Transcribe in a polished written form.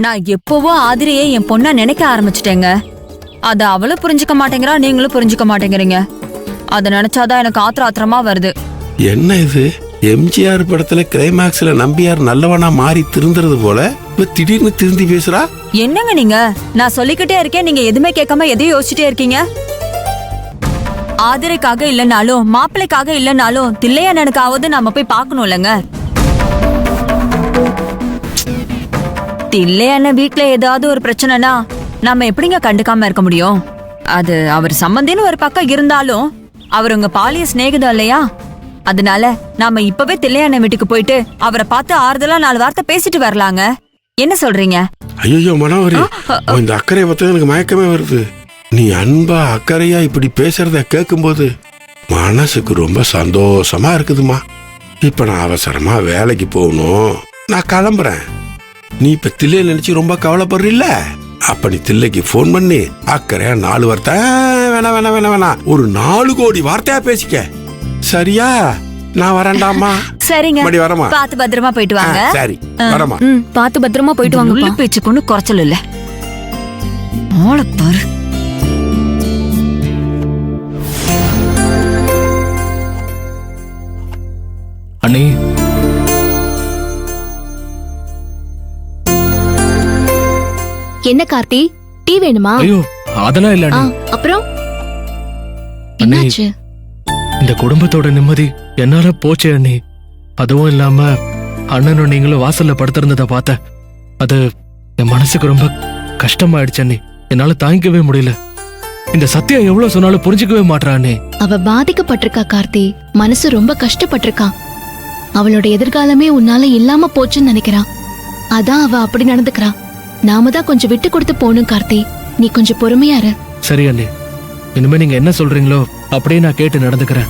நான் எப்பவோ ஆதிரையே என் பொண்ணா நினைக்க ஆரம்பிச்சிட்டேங்க. அத அவளும் புரிஞ்சுக்க மாட்டேங்கிறா, நீங்களும் புரிஞ்சுக்க மாட்டேங்கிறீங்க. அத நினைச்சாதான் எனக்கு ஆத்திரமா வருது. என்ன இது, எம்ஜிஆர் படத்துல கிளைமாக்ஸ்ல நம்பியார் நல்லவனா மாறி திருந்துறது போல திடீர்னு திருந்தி பேசுறா? என்னங்க நீங்க? நான் சொல்லிக்கிட்டே இருக்கேன், நீங்க எதுவுமே கேட்காம எதையும் யோசிச்சுட்டே இருக்கீங்க. ஆதிரைக்காக இல்லனாலும் மாப்பிள்ளைக்காக இல்லனாலும் தில்லையண்ணனுக்காவது நாம போய் பார்க்கணும் இல்லங்க. தில்லையண்ணன் வீட்டுல ஏதாவது ஒரு பிரச்சனைனா நாம எப்படிங்க கண்டுக்காம இருக்க முடியும்? அது அவர் சம்பந்தின்னு ஒரு பக்கம் இருந்தாலும் அவர் உங்க பாலிய சிநேகிதம் இல்லையா? அதனால நாம இப்பவே தில்லையண்ணன் வீட்டுக்கு போயிட்டு அவரை பார்த்து ஆறுதலா 4 வார்த்தை பேசிட்டு வரலாங்க. என்ன சொல்றீங்க? ஐயோ மனோகரி, இந்த அக்கறையை பத்தி எனக்கு மயக்கமே வருது. நீ அன்பா அக்கறையா இப்படி பேசுறத கேட்கும்போது மனசுக்கு ரொம்ப சந்தோஷமா இருக்குதுமா. இப்ப நான் அவசரமா வேலைக்கு போகணும், நான் கிளம்புறேன். நீ இப்ப தில்லைய நினைச்சு ரொம்ப கவலைப்படுறில்ல, அப்ப நீ தில்லைக்கு போன் பண்ணி அக்கறையா 4 வார்த்தை வேணா வேணா வேணா வேணா ஒரு 4 கோடி வார்த்தையா பேசிக்க, சரியா? நான் வரேன்டாமா. சரிங்க, மடி வரமா, பாத்து பத்திரமா போயிட்டு வாங்க. சரி வரமா, பாத்து பத்திரமா போயிட்டு வாங்க. பேச்சுக்கு ஒண்ணு குறைச்சல் இல்ல. பாரு அண்ணி, என்ன கார்த்தி, டீ வேணுமா? ஐயோ அதெல்லாம் இல்ல அண்ணி. அப்புறம் அண்ணி, என்னாச்சு? இந்த குடும்பத்தோட நிம்மதி என்னால போச்சே அண்ணி. அதுவும் இல்லாம அண்ணனும் நீங்களும் வாசல்ல படுத்திருந்தத பார்த்த அது என் மனசுக்கு ரொம்ப கஷ்டமாயிடுச்சு அண்ணி. என்னால தாங்கிக்கவே முடியல. இந்த சத்யா எவ்வளவு சொன்னாலும் புரிஞ்சுக்கவே மாட்டா அண்ணி. அவ பாதிக்கப்பட்டிருக்கா கார்த்தி, மனசு ரொம்ப கஷ்டப்பட்டிருக்கா. அவளோட எதிர்காலமே உன்னால இல்லாம போச்சுன்னு நினைக்கிறான். அதான் அவ அப்படி நடந்துக்கிறா. நாம தான் கொஞ்சம் விட்டு கொடுத்து போகணும் கார்த்தி. நீ கொஞ்சம் பொறுமையா இரு. சரி அண்ணி, இனிமே நீங்க என்ன சொல்றீங்களோ அப்படியே நான் கேட்டு நடந்துக்கிறேன்.